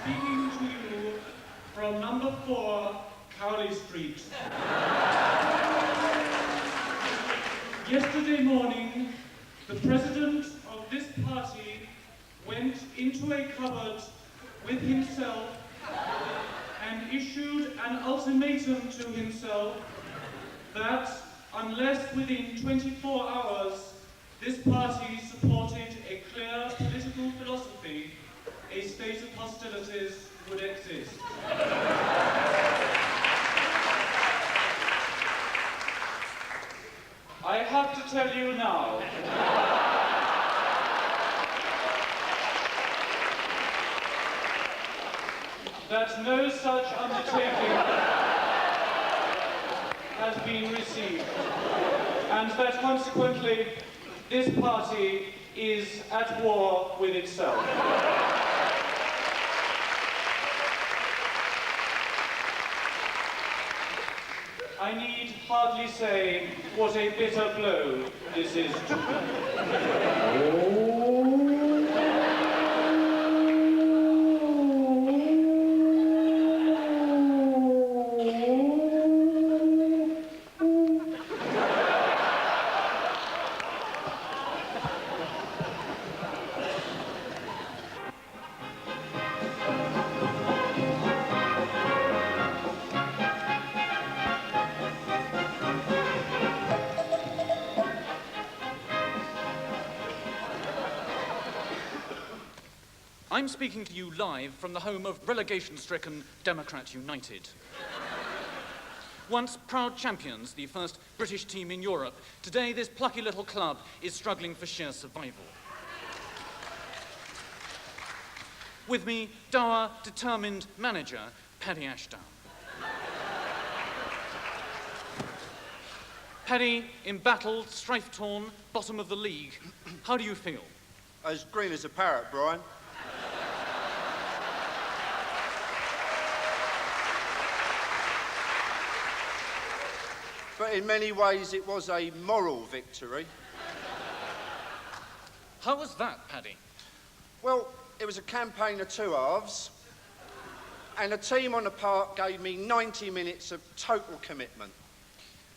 speaking to you from number 4, Cowley Street. Yesterday morning, the president of this party went into a cupboard with himself and issued an ultimatum to himself that unless within 24 hours this party supported a clear political philosophy, a state of hostilities would exist. I have to tell you now that no such undertaking has been received, and that consequently this party is at war with itself. I need hardly say what a bitter blow this is to me. I'm speaking to you live from the home of relegation-stricken Democrat United. Once proud champions, the first British team in Europe, today this plucky little club is struggling for sheer survival. With me, dour, determined manager, Paddy Ashdown. Paddy, embattled, strife-torn, bottom of the league, how do you feel? As green as a parrot, Brian. But in many ways, it was a moral victory. How was that, Paddy? Well, it was a campaign of two halves, and the team on the park gave me 90 minutes of total commitment.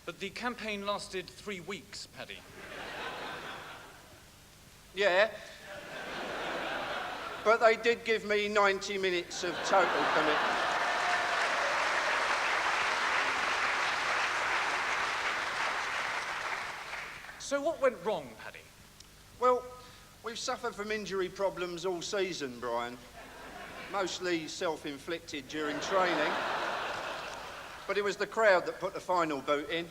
But the campaign lasted 3 weeks, Paddy. Yeah. But they did give me 90 minutes of total commitment. So what went wrong, Paddy? Well, we've suffered from injury problems all season, Brian. Mostly self-inflicted during training. But it was the crowd that put the final boot in.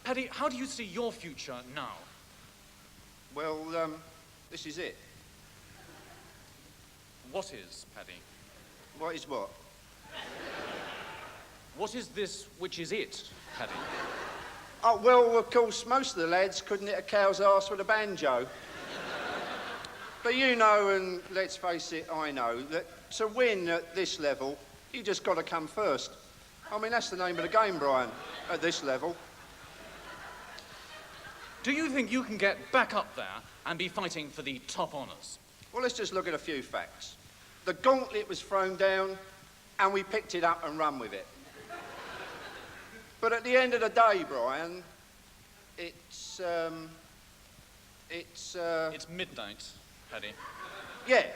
Paddy, how do you see your future now? Well, this is it. What is, Paddy? What is what? What is this which is it, Paddy? Oh, well, of course, most of the lads couldn't hit a cow's arse with a banjo. But you know, and let's face it, I know, that to win at this level, you just got to come first. I mean, that's the name of the game, Brian, at this level. Do you think you can get back up there and be fighting for the top honours? Well, let's just look at a few facts. The gauntlet was thrown down, and we picked it up and run with it. But at the end of the day, Brian, it's midnight, Paddy. Yeah,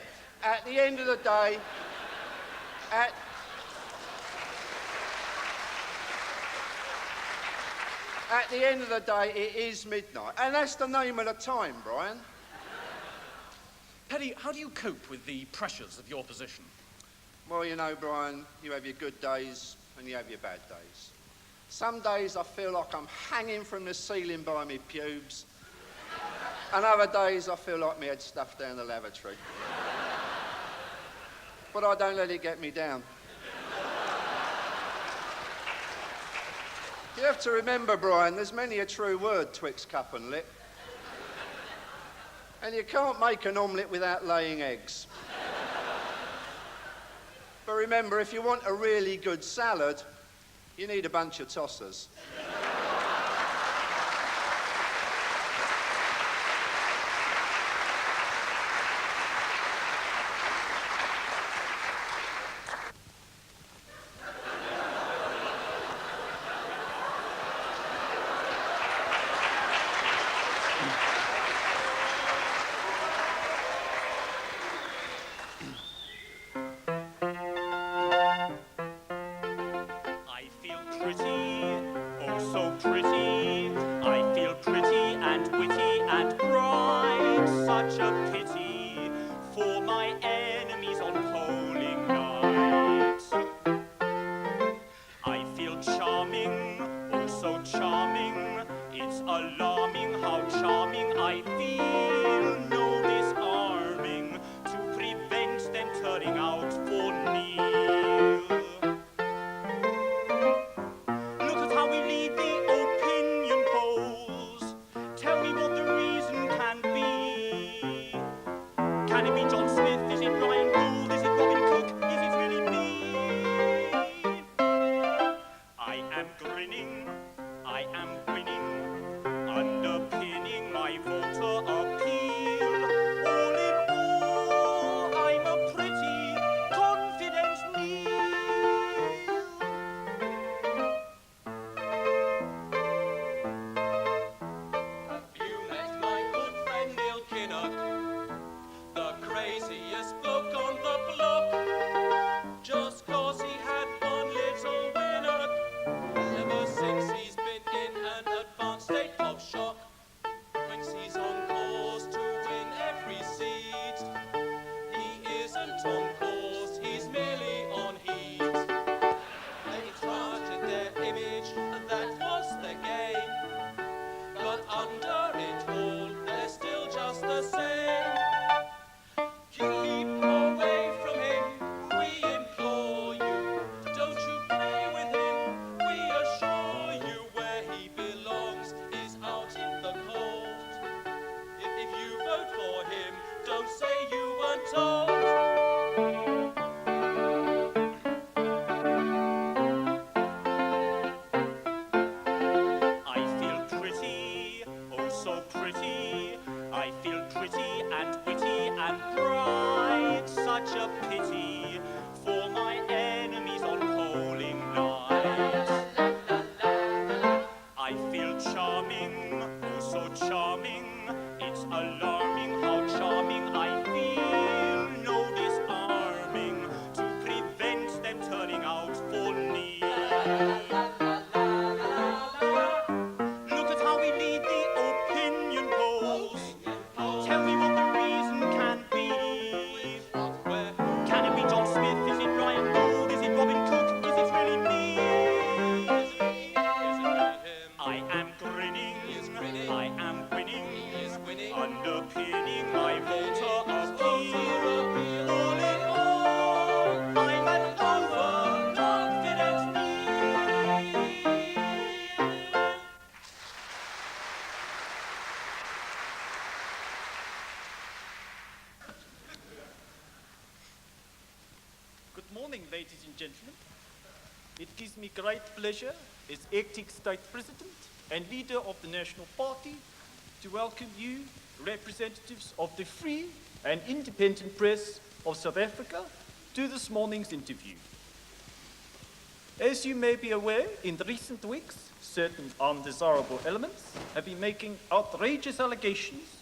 at the end of the day, at the end of the day, it is midnight. And that's the name of the time, Brian. Paddy, how do you cope with the pressures of your position? Well, you know, Brian, you have your good days and you have your bad days. Some days I feel like I'm hanging from the ceiling by my pubes. And other days I feel like my head's stuffed down the lavatory. But I don't let it get me down. You have to remember, Brian, there's many a true word twixt cup and lip. And you can't make an omelette without laying eggs. But remember, if you want a really good salad, you need a bunch of tossers. my enemies on polling night. I feel charming, oh so charming. It's alarming how charming I feel. No disarming to prevent them turning out for Neil. Look at how we lead the opinion polls. Tell me what the reason can be. Can it be John Smith? Is it Ryan Gould? Is it Robin Cook? Is it really me? I am grinning, I am winning, underpinning my voter appeal. All in all, I'm a pretty confident Neil. Have you met my good friend Neil Kinnock, the craziest bloke on the block? Just 'cause he had one little winnock, ever since he's been in an advanced state of shock. Thinks he's on course to win every seat. He isn't on course, he's merely on heat. They targeted their image, and that was the game. But under it all, they're still just the same. Keep away from him, we implore you. Don't you play with him, we assure you. Where he belongs is out in the cold. If you vote for him, don't say you weren't told. I feel pretty, oh so pretty. I feel pretty and witty and bright. Such a pity for my enemies on polling night. I feel charming, oh so charming. It's alarming how charming I feel. No disarming to prevent them turning out for Neil. Look at how we lead the opinion polls. Tell me what the reason can be. Can it be John Smith? Is it Ryan Gould? Is it Robin Cook? Is it really me? Is it really him? I am grinning, I am winning, He's winning. underpinning my voter appeal. All in all, I'm an overconfident Neil. Good morning, ladies and gentlemen. It gives me great pleasure as acting state president and leader of the National Party to welcome you, representatives of the free and independent press of South Africa, to this morning's interview. As you may be aware, in the recent weeks, certain undesirable elements have been making outrageous allegations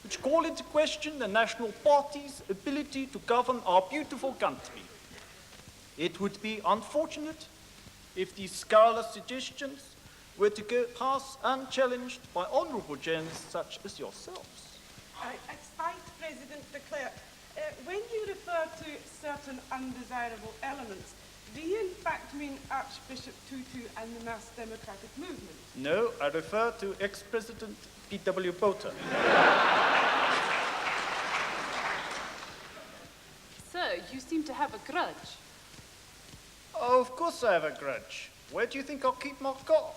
which call into question the National Party's ability to govern our beautiful country. It would be unfortunate if these scurrilous suggestions were to go past unchallenged by honourable journalists such as yourselves. Vice President de Klerk, when you refer to certain undesirable elements, do you in fact mean Archbishop Tutu and the Mass Democratic Movement? No, I refer to ex-President P.W. Botha. Sir, you seem to have a grudge. Oh, of course I have a grudge. Where do you think I'll keep my car?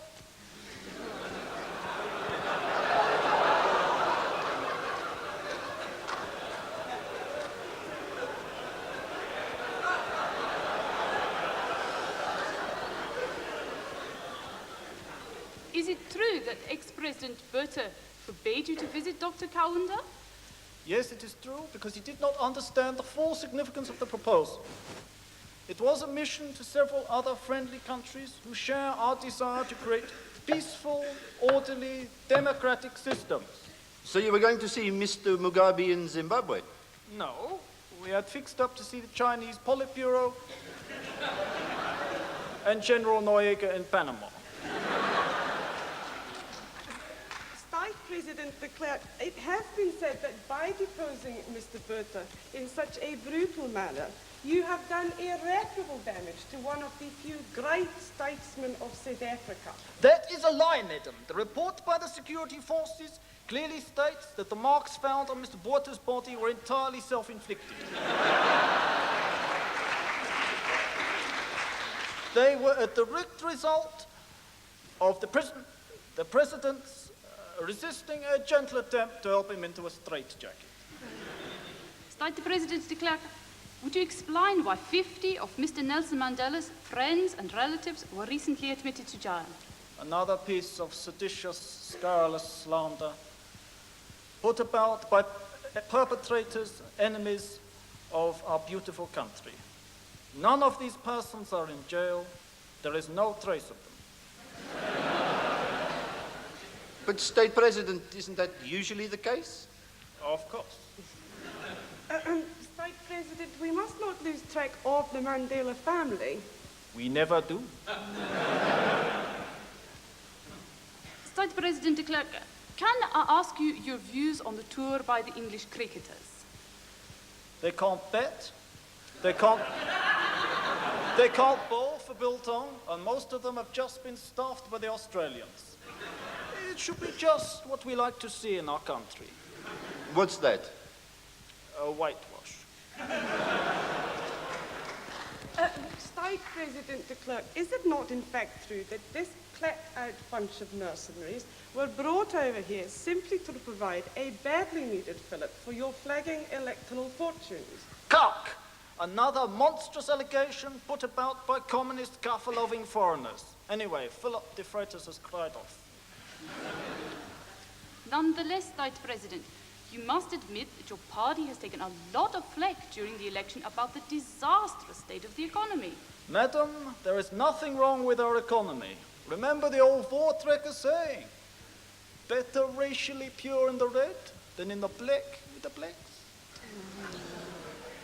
Is it true that ex-President Botha forbade you to visit Dr. Kaunda? Yes, it is true, because he did not understand the full significance of the proposal. It was a mission to several other friendly countries who share our desire to create peaceful, orderly, democratic systems. So you were going to see Mr. Mugabe in Zimbabwe? No, we had fixed up to see the Chinese Politburo and General Noriega in Panama. Vice President de Klerk, it has been said that by deposing Mr. Botha in such a brutal manner, you have done irreparable damage to one of the few great statesmen of South Africa. That is a lie, madam. The report by the security forces clearly states that the marks found on Mr. Botha's body were entirely self-inflicted. They were a direct result of the president's resisting a gentle attempt to help him into a straitjacket. State President de Klerk, would you explain why 50 of Mr. Nelson Mandela's friends and relatives were recently admitted to jail? Another piece of seditious, scurrilous slander put about by perpetrators, enemies of our beautiful country. None of these persons are in jail. There is no trace of them. But, State President, isn't that usually the case? Of course. State President, we must not lose track of the Mandela family. We never do. State President de Klerk, can I ask you your views on the tour by the English cricketers? They can't bet. They can't bowl for biltong, and most of them have just been staffed by the Australians. It should be just what we like to see in our country. What's that? A whitewash. State President de Klerk, is it not in fact true that this clapped-out bunch of mercenaries were brought over here simply to provide a badly needed fillip for your flagging electoral fortunes? Cock! Another monstrous allegation put about by communist kaffa-loving foreigners. Anyway, Philip de Freitas has cried off. Nonetheless, State President, you must admit that your party has taken a lot of flack during the election about the disastrous state of the economy. Madam, there is nothing wrong with our economy. Remember the old Voortrekker saying, better racially pure in the red than in the black with the blacks.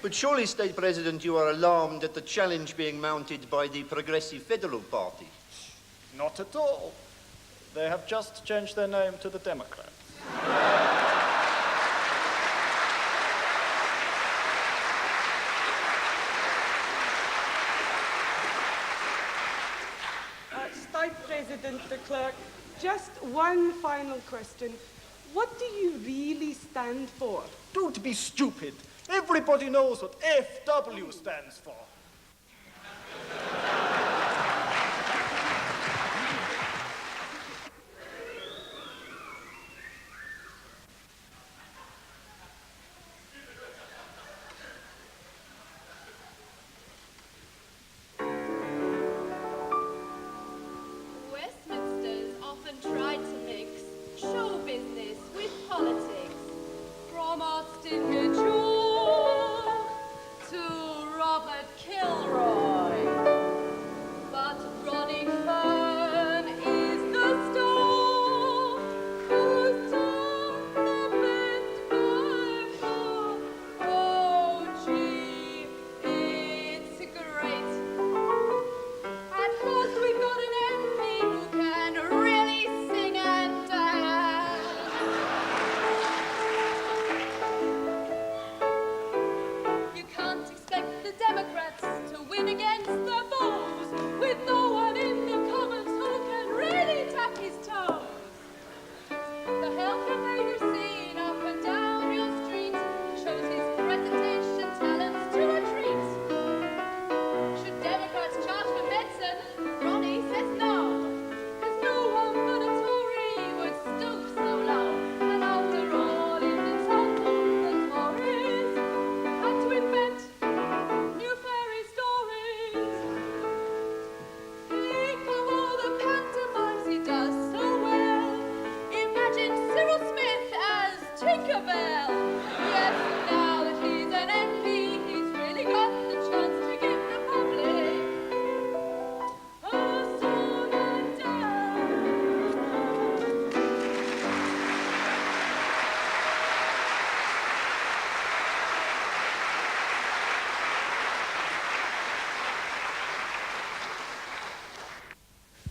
But surely, State President, you are alarmed at the challenge being mounted by the Progressive Federal Party. Not at all. They have just changed their name to the Democrats. State President de Klerk, just one final question. What do you really stand for? Don't be stupid. Everybody knows what FW stands for. Westminster's often tried to mix show business with politics. From Austin Mitchell to Robert Kilroy. But running firm is the storm whose tongue the bent by far. Oh, gee, it's great. At last we've got an MP who can really sing and dance.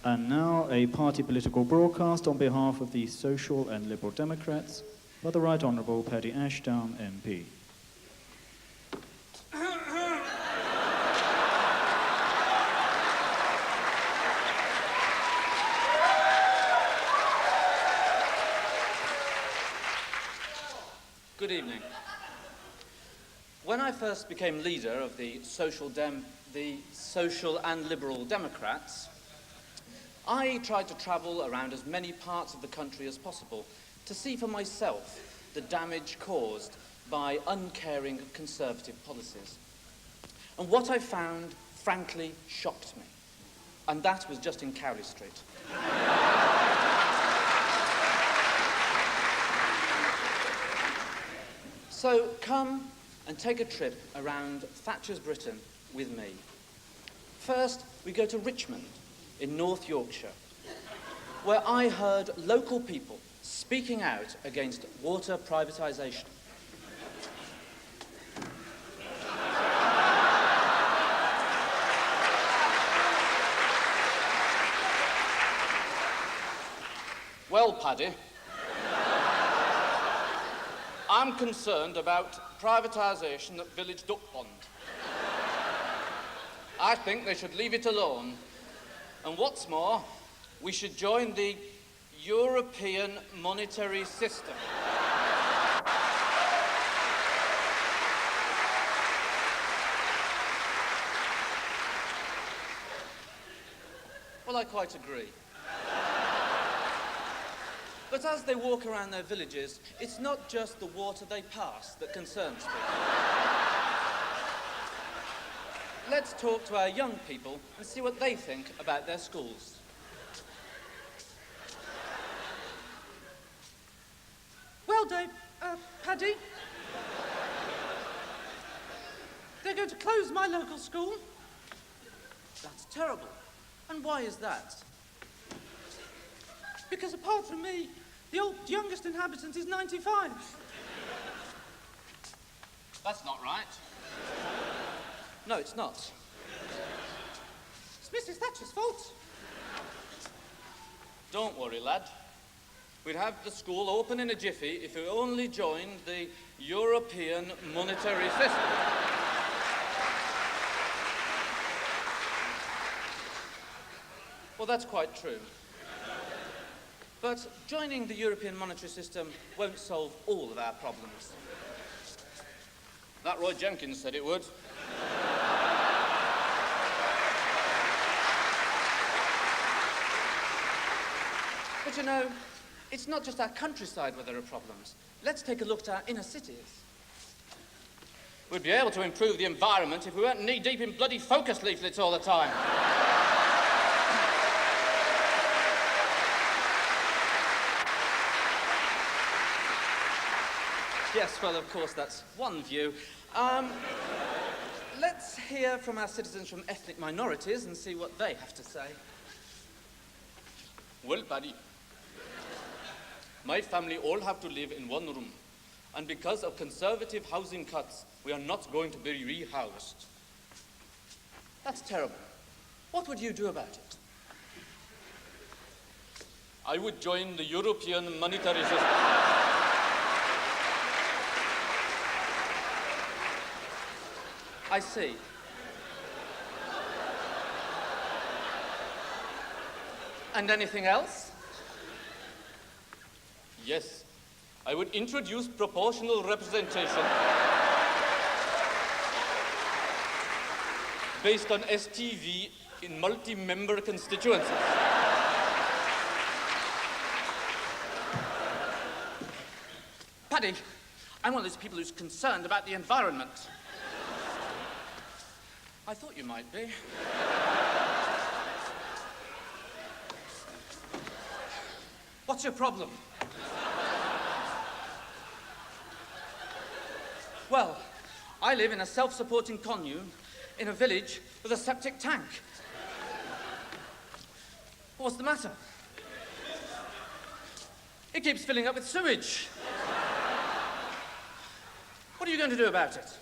And now a party political broadcast on behalf of the Social and Liberal Democrats by the Right Honourable Paddy Ashdown MP. Good evening. When I first became leader of the Social and Liberal Democrats, I tried to travel around as many parts of the country as possible to see for myself the damage caused by uncaring Conservative policies. And what I found, frankly, shocked me. And that was just in Cowley Street. So come and take a trip around Thatcher's Britain with me. First, we go to Richmond in North Yorkshire, where I heard local people speaking out against water privatisation. Well, Paddy, I'm concerned about privatisation at Village Duck Pond. I think they should leave it alone. And what's more, we should join the European monetary system. Well, I quite agree. But as they walk around their villages, it's not just the water they pass that concerns me. Let's talk to our young people and see what they think about their schools. Well, Dave, Paddy, they're going to close my local school. That's terrible. And why is that? Because apart from me, the youngest inhabitant is 95. That's not right. No, it's not. It's Mrs. Thatcher's fault. Don't worry, lad. We'd have the school open in a jiffy if we only joined the European monetary system. Well, that's quite true. But joining the European monetary system won't solve all of our problems. That Roy Jenkins said it would. But you know, it's not just our countryside where there are problems. Let's take a look at our inner cities. We'd be able to improve the environment if we weren't knee-deep in bloody focus leaflets all the time. Yes, well, of course, that's one view. Let's hear from our citizens from ethnic minorities and see what they have to say. Well, Paddy, my family all have to live in one room. And because of Conservative housing cuts, we are not going to be rehoused. That's terrible. What would you do about it? I would join the European monetary system. I see. And anything else? Yes. I would introduce proportional representation based on STV in multi-member constituencies. Paddy, I'm one of those people who's concerned about the environment. I thought you might be. What's your problem? Well, I live in a self-supporting commune in a village with a septic tank. What's the matter? It keeps filling up with sewage. What are you going to do about it?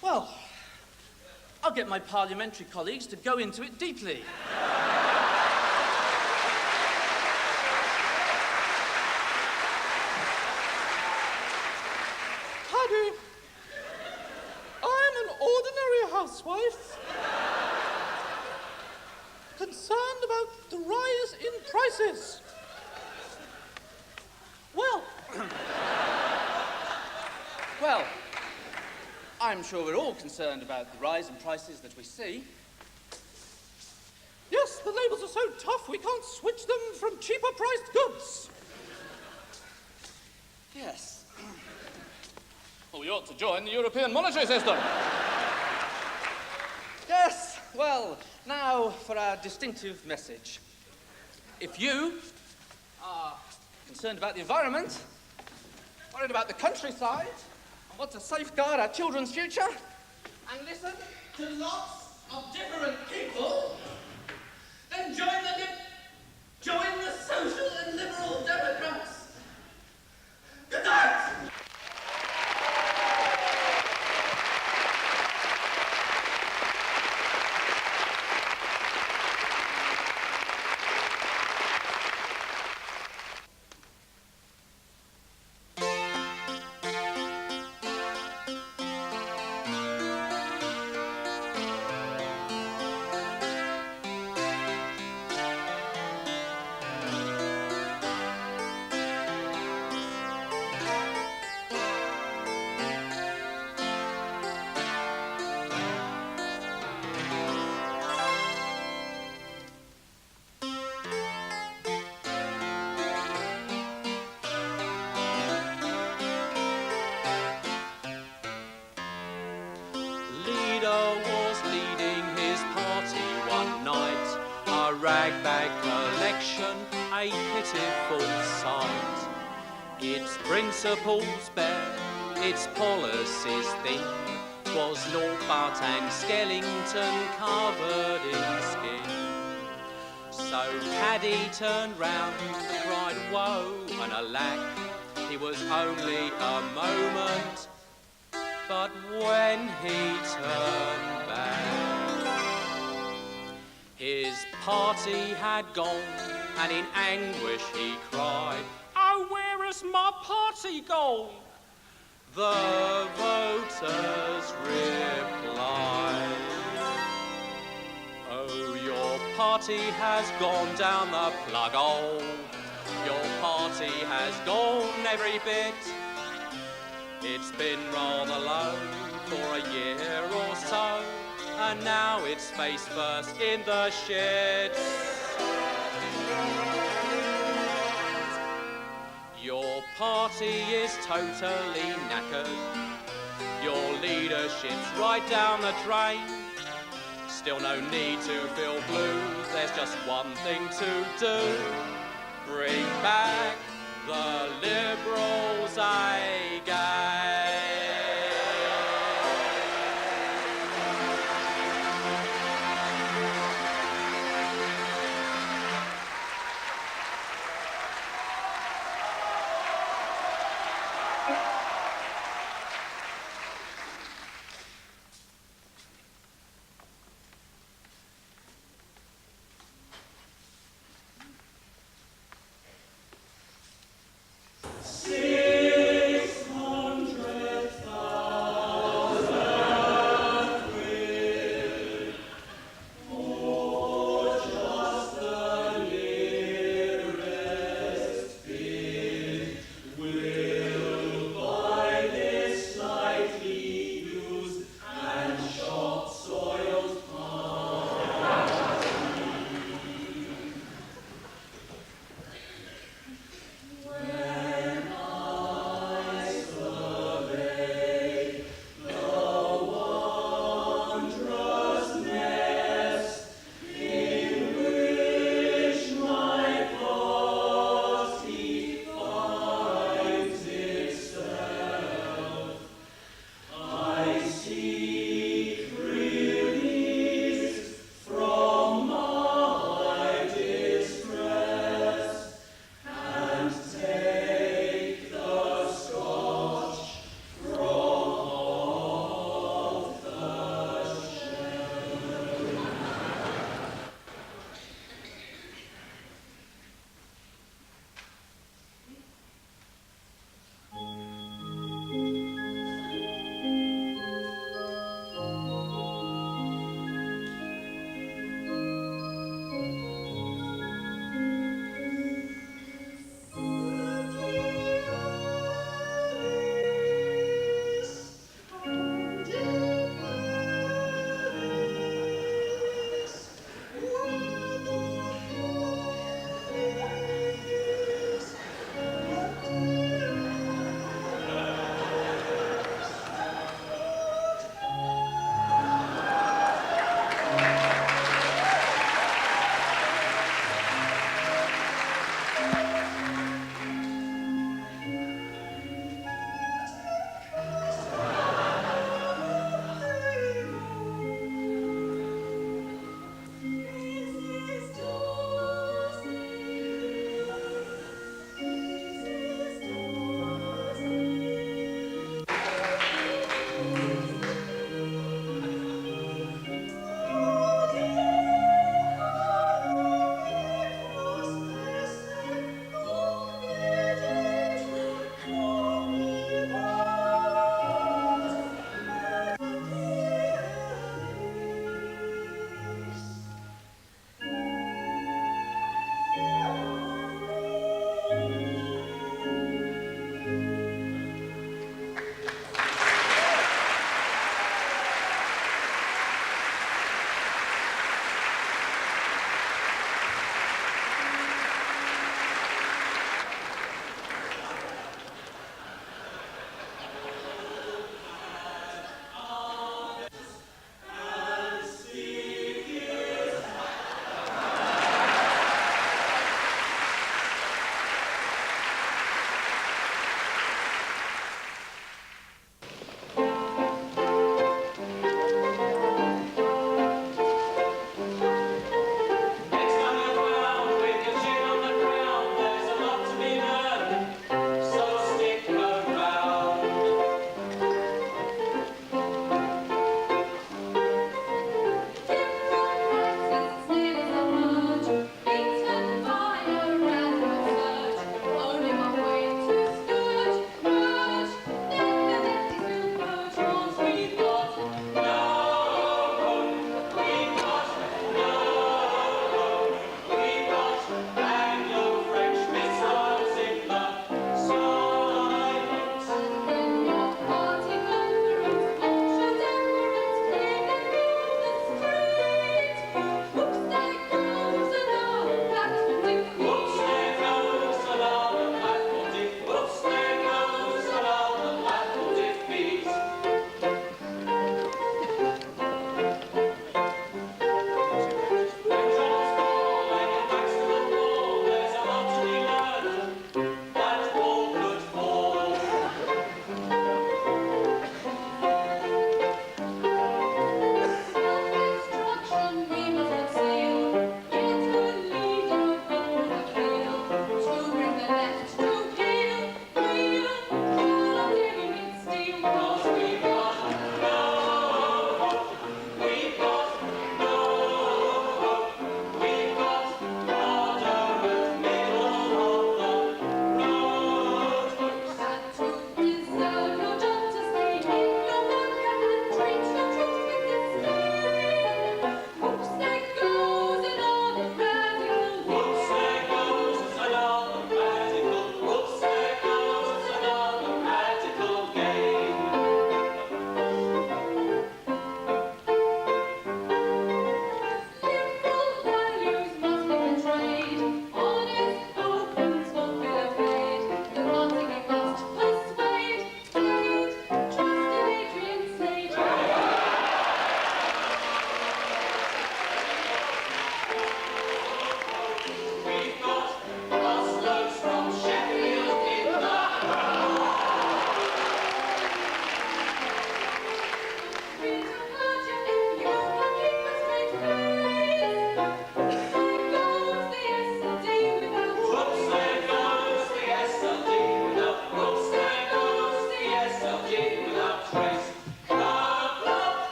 Well, I'll get my parliamentary colleagues to go into it deeply. Paddy, I'm an ordinary housewife, concerned about the rise in prices. Well, Well, I'm sure we're all concerned about the rise in prices that we see. yes, the labels are so tough we can't switch them from cheaper priced goods. Yes. Well, we ought to join the European monetary system. Yes, well, now for our distinctive message. If you are concerned about the environment, worried about the countryside, and want to safeguard our children's future, and listen to lots of different people, then join the social and liberal democrats. Good night! Ragbag collection, a pitiful sight. Its principles bare, its policies thin. 'Twas naught but and skeleton covered in skin. So Paddy turned round, cried woe and alack. It was only a moment, but when he turned back, his party had gone, and in anguish he cried, "Oh, where has my party gone?" The voters replied, "Oh, your party has gone down the plug hole. Your party has gone every bit. It's been rather low for a year or so, and now it's face first in the shit. Your party is totally knackered. Your leadership's right down the drain. Still no need to feel blue, there's just one thing to do. Bring back the Liberals again." Six months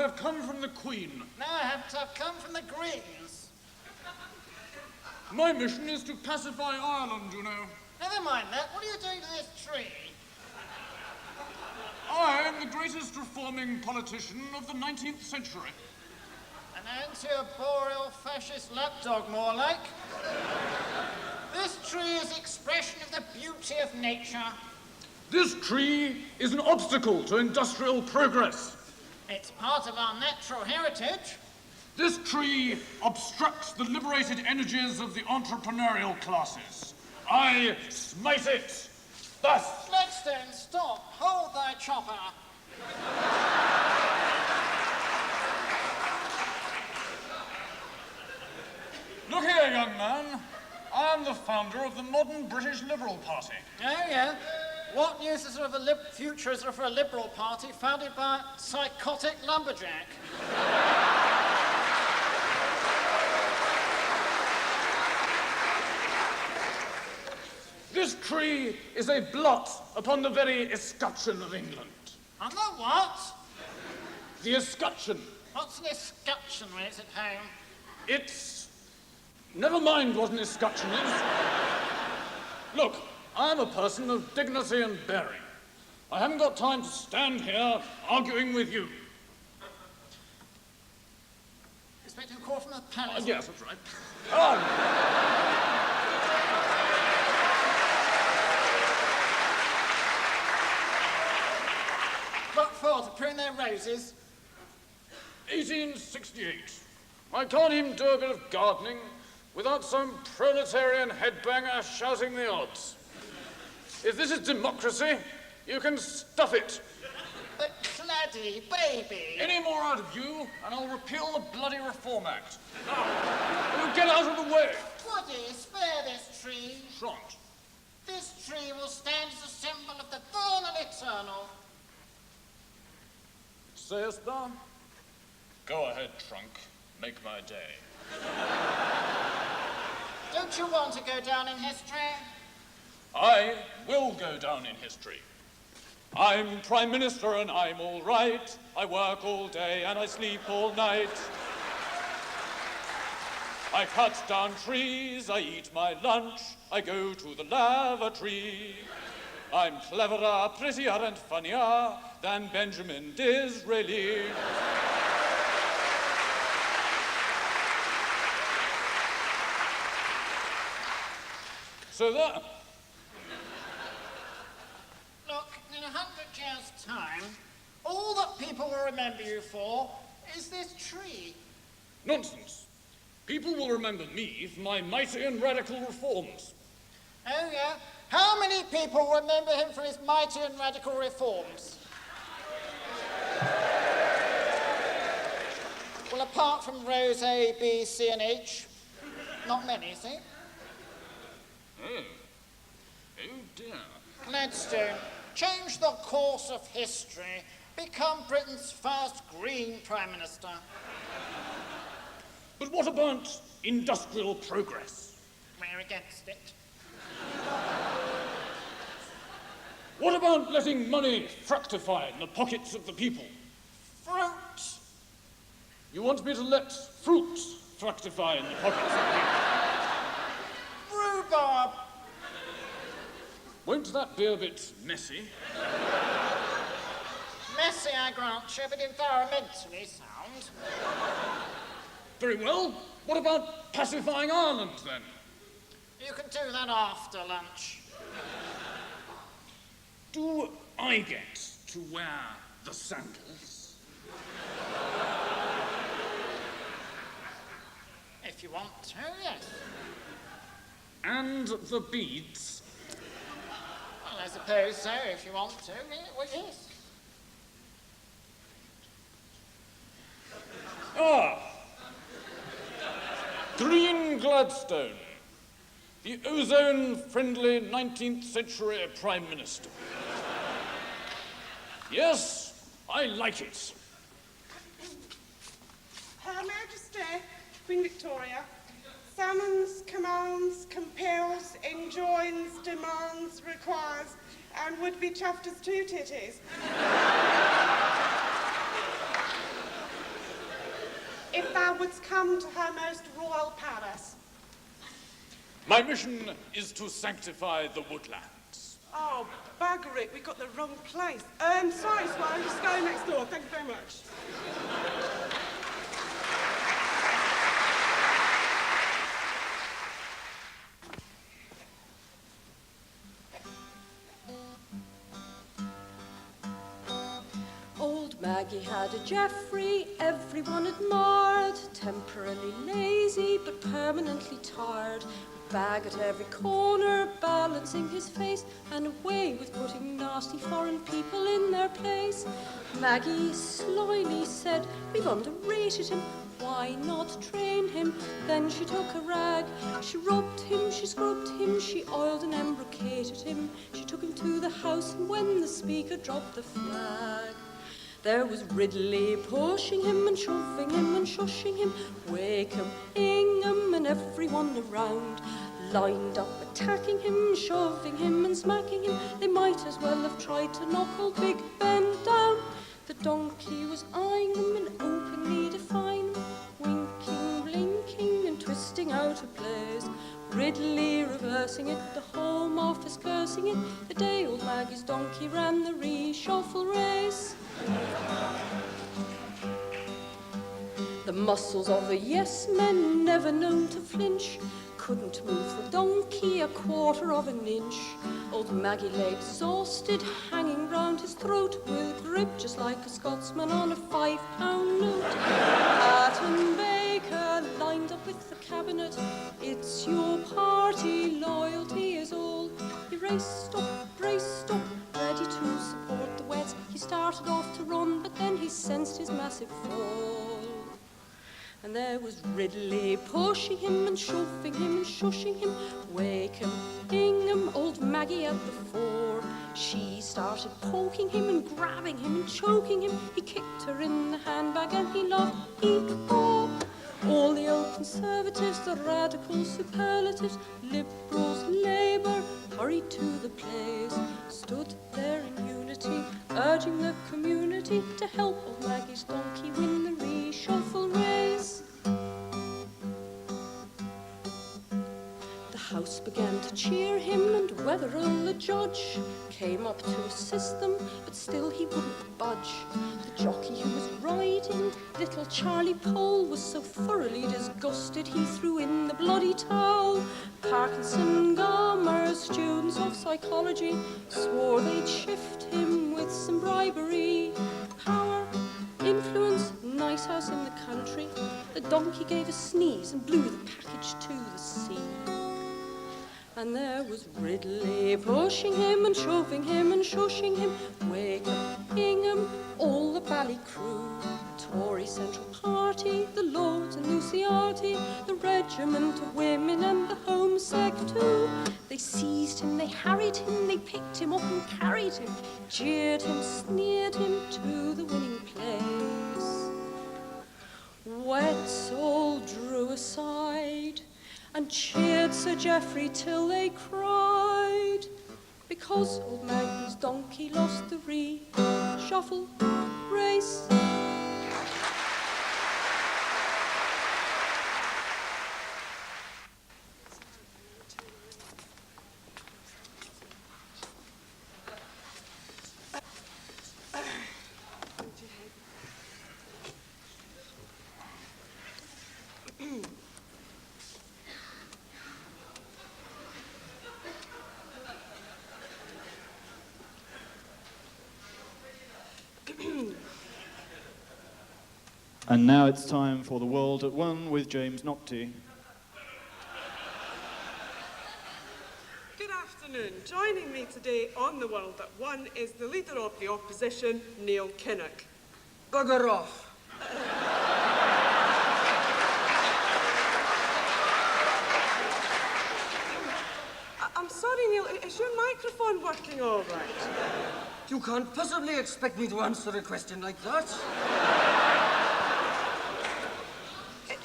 have come from the Queen. No, I haven't. I've come from the Greens. My mission is to pacify Ireland, you know. Never mind that. What are you doing to this tree? I am the greatest reforming politician of the 19th century. An anti-arboreal fascist lapdog, more like. This tree is expression of the beauty of nature. This tree is an obstacle to industrial progress. It's part of our natural heritage. This tree obstructs the liberated energies of the entrepreneurial classes. I smite it. Thus. Gladstone, stop. Hold thy chopper. Look here, young man. I am the founder of the modern British Liberal Party. Oh, yeah? What news is there of a future is there for a Liberal Party founded by a psychotic lumberjack? This tree is a blot upon the very escutcheon of England. On the what? The escutcheon. What's an escutcheon when it's at home? It's... Never mind what an escutcheon is. Look, I am a person of dignity and bearing. I haven't got time to stand here arguing with you. Expecting a call from the palace? Yes, that's right. Oh. What for? To prune their roses? 1868. I can't even do a bit of gardening without some proletarian headbanger shouting the odds. If this is democracy, you can stuff it. But Claddy, baby. Any more out of you, and I'll repeal the bloody Reform Act. Now, will you get out of the way? Woody, spare this tree. Shan't. This tree will stand as a symbol of the vernal eternal. Sayest thou? Go ahead, trunk. Make my day. Don't you want to go down in history? I will go down in history. I'm Prime Minister and I'm all right. I work all day and I sleep all night. I cut down trees, I eat my lunch, I go to the lavatory. I'm cleverer, prettier and funnier than Benjamin Disraeli. So there. Look, in 100 years' time, all that people will remember you for is this tree. Nonsense. People will remember me for my mighty and radical reforms. Oh, yeah? How many people remember him for his mighty and radical reforms? Well, apart from rows A, B, C, and H, not many, see? Oh dear. Gladstone, change the course of history. Become Britain's first Green Prime Minister. But what about industrial progress? We're against it. What about letting money fructify in the pockets of the people? Fruit. You want me to let fruit fructify in the pockets of the people? Rhubarb. Won't that be a bit messy? Messy, I grant you, but environmentally sound. Very well. What about pacifying Ireland, then? You can do that after lunch. Do I get to wear the sandals? If you want to, yes. And the beads? Well, I suppose so, if you want to. Yeah, well, yes. Ah! Green Gladstone, the ozone-friendly 19th century Prime Minister. Yes, I like it. Her Majesty, Queen Victoria, summons, commands, compels, enjoins, demands, requires, and would be chuffed as two titties. that thou wouldst come to her most royal Paris? My mission is to sanctify the woodlands. Oh, bugger it, we got the wrong place. Sorry, Squire, just go next door. Thank you very much. Old Maggie had a Geoffrey everyone admired, temporarily lazy but permanently tired. Bag at every corner, balancing his face, and away with putting nasty foreign people in their place. Maggie slyly said, "We've underrated him, why not train him?" Then she took a rag, she rubbed him, she scrubbed him, she oiled and embrocated him. She took him to the house, and when the speaker dropped the flag, there was Ridley pushing him and shoving him and shushing him. Wakeham, Ingham and everyone around lined up attacking him, shoving him and smacking him. They might as well have tried to knock old Big Ben down. The donkey was eyeing them and openly defying them, winking, blinking and twisting out of place. Ridley reversing it, the Home Office cursing it, the day old Maggie's donkey ran the reshuffle race. The muscles of the yes-men, never known to flinch, couldn't move the donkey a quarter of an inch. Old Maggie lay exhausted, hanging round his throat, with grip just like a Scotsman on a £5 note. Patton Baker lined up with the cabinet. It's your party, loyalty is all. He raced up, ready to support the Wets. He started off to run, but then he sensed his massive fall. And there was Ridley pushing him and shoving him and shushing him. Wakeham, Ingham, old Maggie at the fore. She started poking him and grabbing him and choking him. He kicked her in the handbag and he laughed, hee-haw. All the old Conservatives, the radical superlatives, Liberals, Labour, hurried to the place, stood there in unity, urging the community to help old Maggie's donkey win the reshuffle race. The House began to cheer him, and Wetherell, the judge, came up to assist them, but still he wouldn't budge. The jockey who was riding, little Charlie Pole, was so thoroughly disgusted he threw in the bloody towel. Parkinson, Gomer, students of psychology, swore they'd shift him with some bribery. Power, influence, nice house in the country. The donkey gave a sneeze and blew the package to the sea. And there was Ridley pushing him and shoving him and shushing him. Wakeham, Ingham, all the bally crew, Tory Central Party, the Lords and Luciati, the Regiment of Women and the Home Sec too. They seized him, they harried him, they picked him up and carried him, jeered him, sneered him to the winning place. Wetzel drew aside and cheered Sir Geoffrey till they cried, because old Maggie's donkey lost the reshuffle race. And now it's time for The World at One with James Nocte. Good afternoon. Joining me today on The World at One is the leader of the opposition, Neil Kinnock. Bugger off. I'm sorry, Neil, is your microphone working all right? You can't possibly expect me to answer a question like that.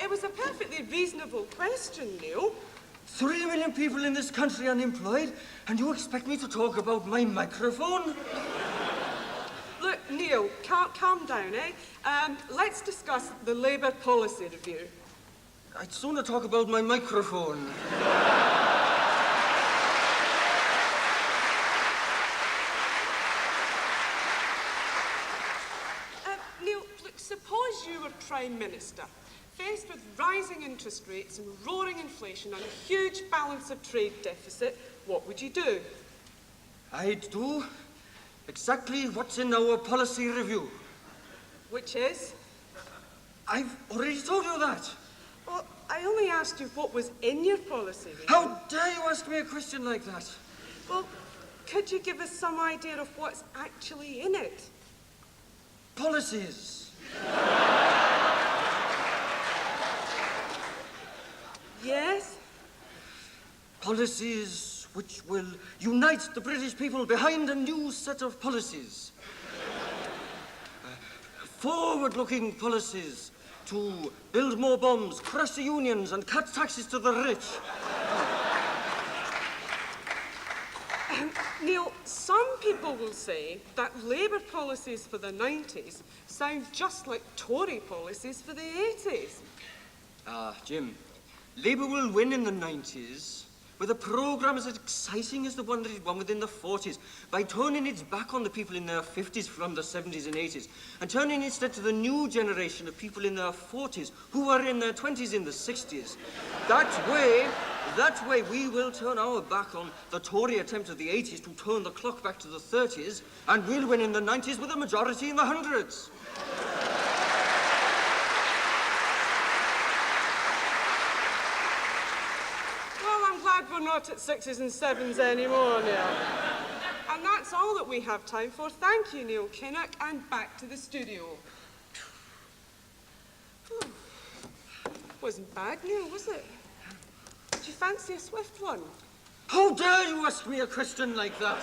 It was a perfectly reasonable question, Neil. 3 million people in this country unemployed, and you expect me to talk about my microphone? Look, Neil, can't calm down, eh? Let's discuss the Labour policy review. I'd sooner talk about my microphone. Neil, look, suppose you were Prime Minister, faced with rising interest rates and roaring inflation and a huge balance of trade deficit. What would you do? I'd do exactly what's in our policy review. Which is? I've already told you that. Well, I only asked you what was in your policy review. How dare you ask me a question like that? Well, could you give us some idea of what's actually in it? Policies. Yes? Policies which will unite the British people behind a new set of policies. Forward-looking policies to build more bombs, crush the unions, and cut taxes to the rich. Neil, some people will say that Labour policies for the 90s sound just like Tory policies for the 80s. Jim, Labour will win in the 90s with a programme as exciting as the one that it won within the 40s, by turning its back on the people in their 50s from the 70s and 80s, and turning instead to the new generation of people in their 40s who are in their 20s in the 60s. That way we will turn our back on the Tory attempt of the 80s to turn the clock back to the 30s, and we'll win in the 90s with a majority in the hundreds. We're not at 6s and 7s anymore, Neil. And that's all that we have time for. Thank you, Neil Kinnock, and back to the studio. Wasn't bad, Neil, was it? Did you fancy a swift one? How dare you ask me a question like that?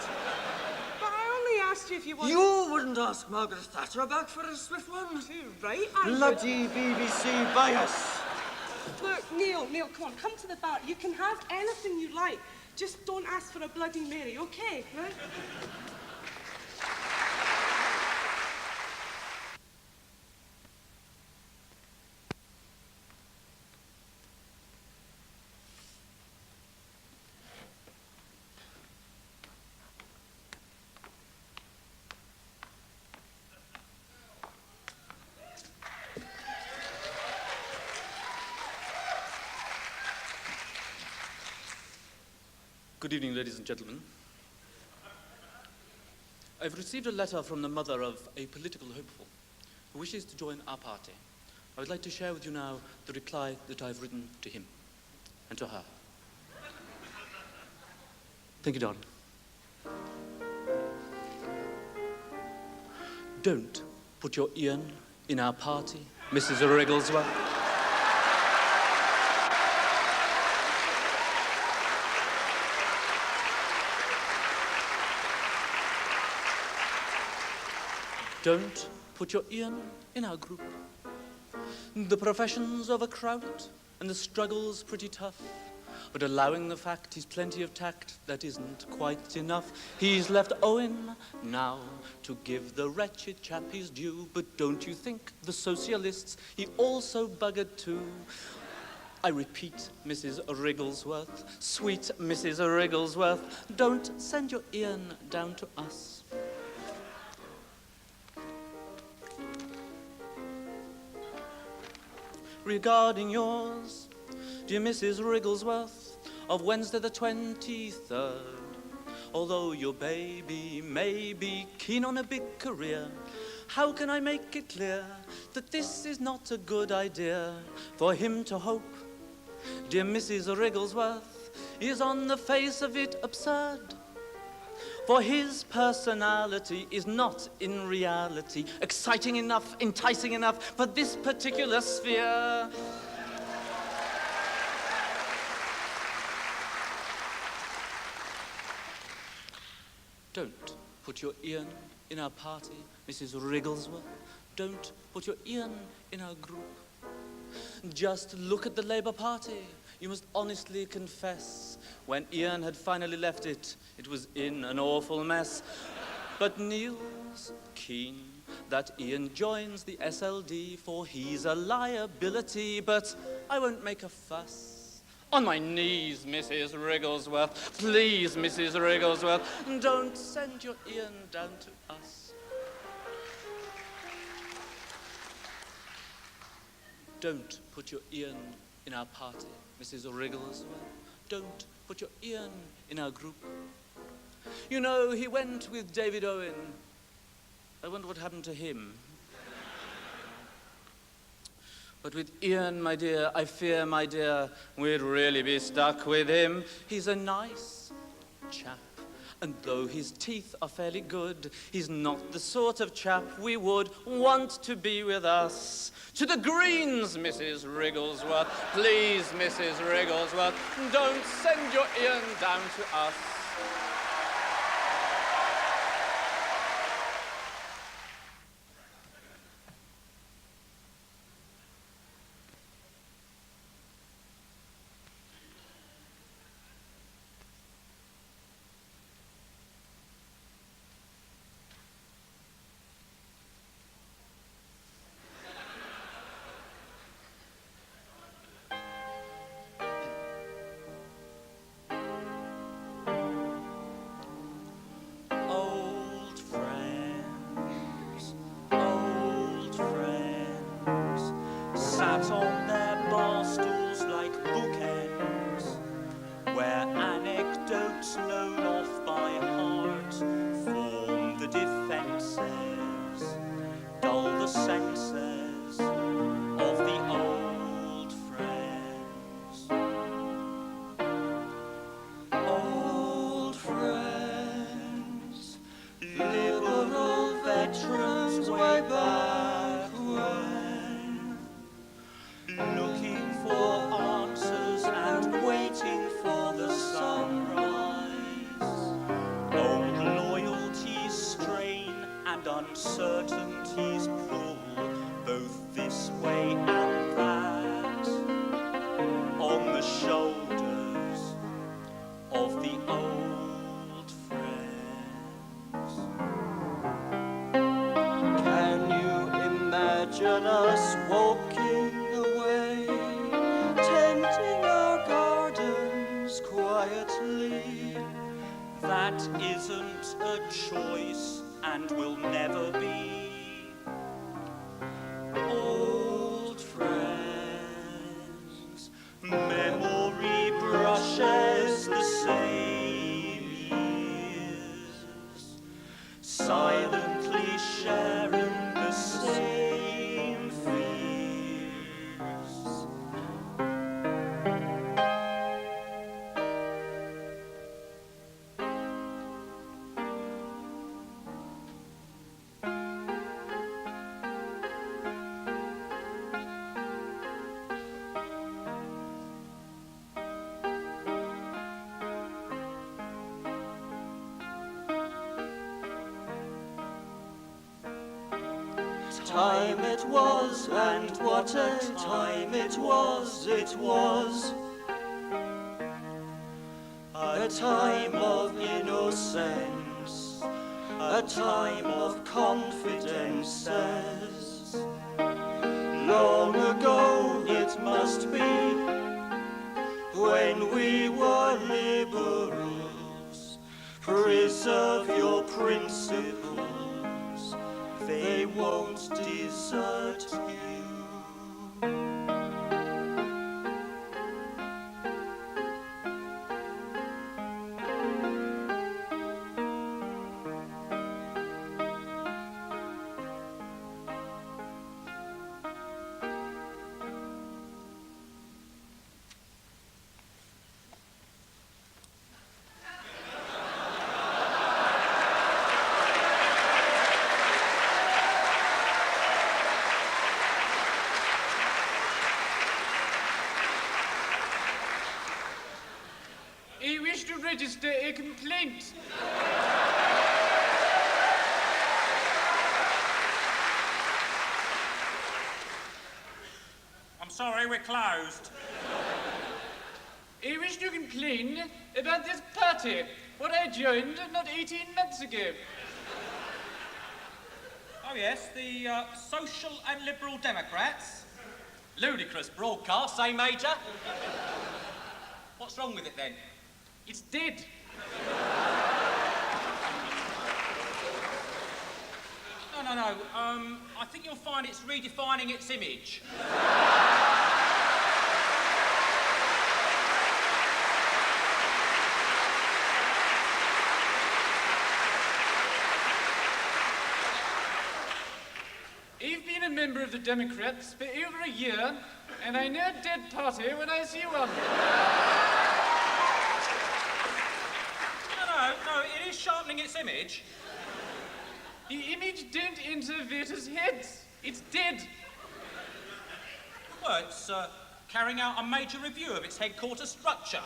But I only asked you if you wanted... You wouldn't ask Margaret Thatcher back for a swift one. Too right, I would. Bloody BBC bias. Look, Neil, come on, come to the bar. You can have anything you like. Just don't ask for a Bloody Mary, okay? Right? Good evening, ladies and gentlemen. I've received a letter from the mother of a political hopeful who wishes to join our party. I would like to share with you now the reply that I've written to him and to her. Thank you, darling. Don't put your Ian in our party, Mrs. Wrigglesworth. Don't put your Ian in our group. The profession's overcrowded and the struggle's pretty tough. But allowing the fact he's plenty of tact, that isn't quite enough. He's left Owen now to give the wretched chap his due. But don't you think the socialists he also buggered too? I repeat, Mrs. Wrigglesworth, sweet Mrs. Wrigglesworth, don't send your Ian down to us. Regarding yours, dear Mrs. Wrigglesworth, of Wednesday the 23rd, although your baby may be keen on a big career, how can I make it clear that this is not a good idea for him to hope? Dear Mrs. Wrigglesworth, is on the face of it absurd, for his personality is not in reality exciting enough, enticing enough for this particular sphere. Don't put your Ian in our party, Mrs. Wrigglesworth. Don't put your Ian in our group. Just look at the Labour Party. You must honestly confess, when Ian had finally left it, it was in an awful mess. But Neil's keen that Ian joins the SLD, for he's a liability, but I won't make a fuss. On my knees, Mrs. Wrigglesworth, please, Mrs. Wrigglesworth, don't send your Ian down to us. Don't put your Ian in our party, Mrs. Wrigglesworth. Don't put your Ian in our group. You know, he went with David Owen. I wonder what happened to him. But with Ian, my dear, I fear, my dear, we'd really be stuck with him. He's a nice chap, and though his teeth are fairly good, he's not the sort of chap we would want to be with us. To the Greens, Mrs. Wrigglesworth. Please, Mrs. Wrigglesworth, don't send your Ian down to us. Sat on their bar stools like bookends, where anecdotes known off by heart form the defences, dull the senses of the old friends. Old friends, liberal veterans way back when, looking for answers and waiting for the sunrise. Old loyalties strain and uncertainties pull both this way and that on the shoulders of the old friends. Can you imagine us walking away, tending our gardens quietly? That isn't a choice and will never be. Old friends, memory brushes the same years, silently sharing the same fears. Time it was, and what a time it was, it was. A time of innocence, a time of confidences. Long ago it must be, when we were liberals. Preserve your principles, they won't desert you. I wish to register a complaint. I'm sorry, we're closed. I wish to complain about this party, what I joined not 18 months ago. Oh, yes, the Social and Liberal Democrats. Ludicrous broadcast, eh, Major? What's wrong with it, then? It's dead. No. I think you'll find it's redefining its image. I've been a member of the Democrats for over a year, and I know a dead party when I see one. No, it is sharpening its image. The image don't enter voters' heads. It's dead. Well, it's carrying out a major review of its headquarters structure.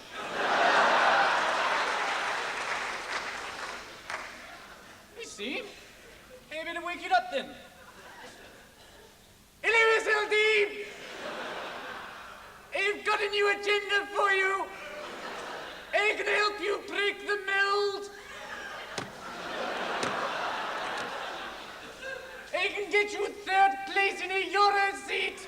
You see? I better wake it up then. Hello, SLD! I've got a new agenda for you. I can help you break the mold. I can get you third place in a Euro seat.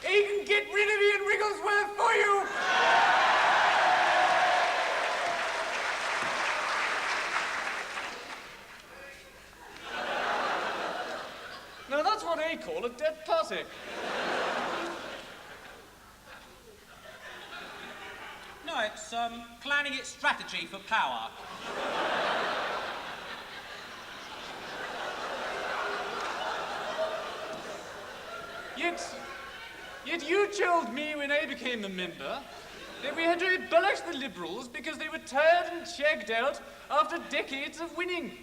I can get rid of Ian Wigglesworth for you. Now that's what I call a dead party. No, it's planning its strategy for power. Yet you told me when I became a member that we had to abolish the Liberals because they were tired and shagged out after decades of winning.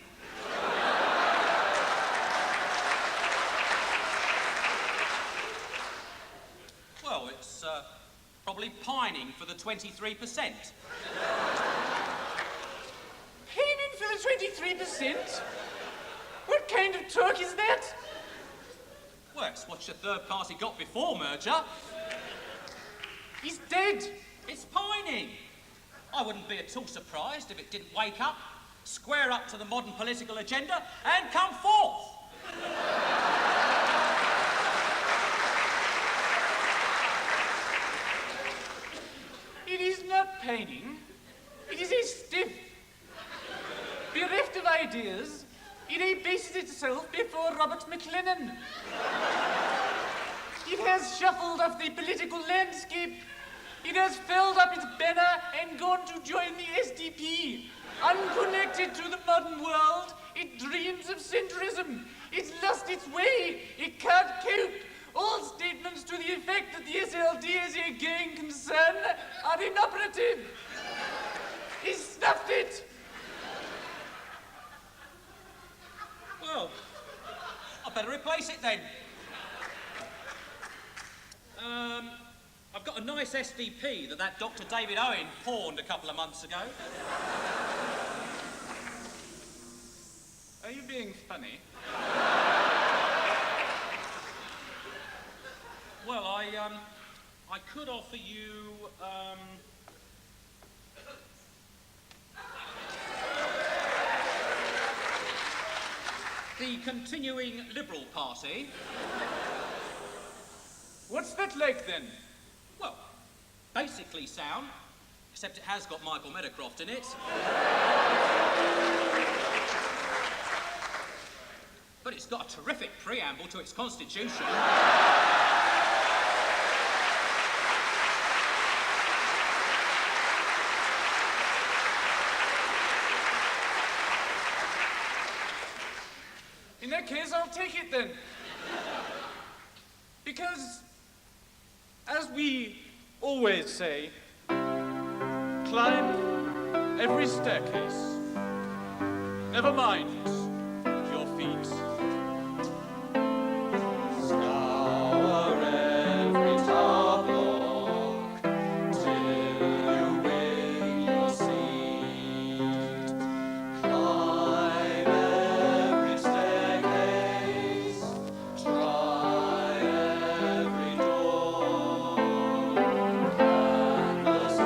Well, it's probably pining for the 23%. Pining for the 23%? What kind of talk is that? Well, it's what your third party got before merger. He's dead. It's pining. I wouldn't be at all surprised if it didn't wake up, square up to the modern political agenda, and come forth. It is not pining. It is a stiff. Bereft of ideas, it abases itself before Robert McLennan. It has shuffled off the political landscape. It has filled up its banner and gone to join the SDP. Unconnected to the modern world, it dreams of centrism. It's lost its way. It can't cope. All statements to the effect that the SLD is a going concern are inoperative. He snuffed it. Well, I better replace it then. I've got a nice SDP that Dr. David Owen pawned a couple of months ago. Are you being funny? Well, I could offer you, the continuing Liberal Party. What's that like, then? Well, basically sound, except it has got Michael Meadowcroft in it. But it's got a terrific preamble to its constitution. In that case, I'll take it then. Because, as we always say, climb every staircase. Never mind your feet. Scour every top walk till you win your seat. Climb every staircase. Try every door. Canvas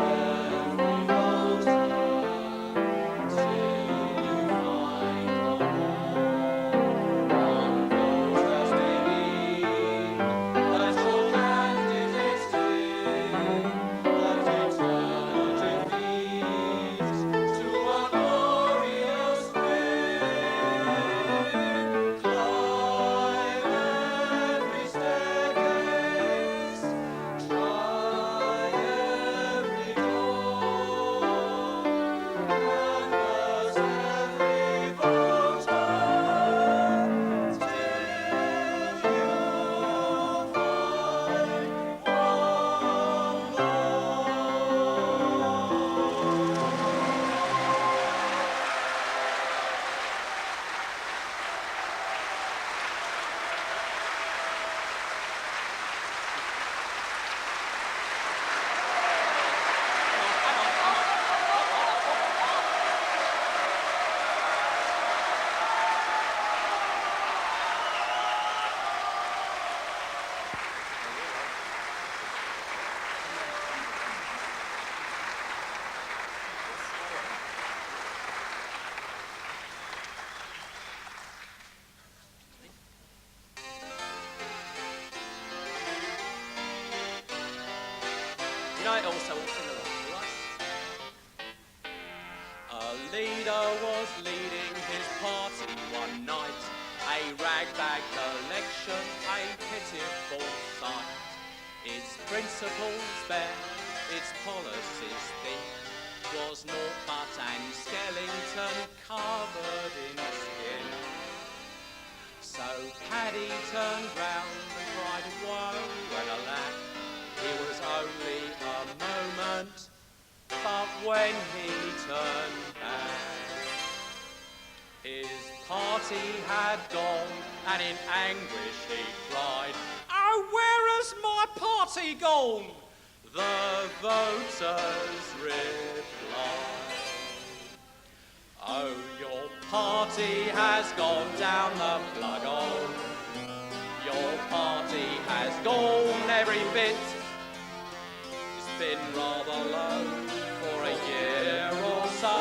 right, also all sing along, all right? A leader was leading his party one night. A ragbag collection, a pitiful sight. Its principles bare, its policies thick. Was naught but an skeleton covered in skin. So Paddy turned round and cried, woe and alack, it was only a moment, but when he turned back, his party had gone, and in anguish he cried, oh, where has my party gone? The voters replied, oh, your party has gone down the plug hole. Your party has gone every bit. It's been rather low for a year or so,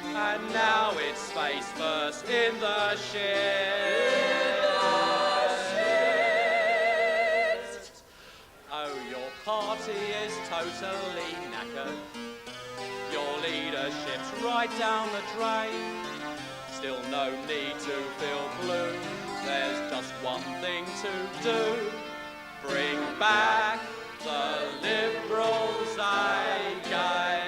and now it's face first in the shit. Oh, your party is totally knackered. Your leadership's right down the drain. Still no need to feel blue. There's just one thing to do. Bring back the Liberals again.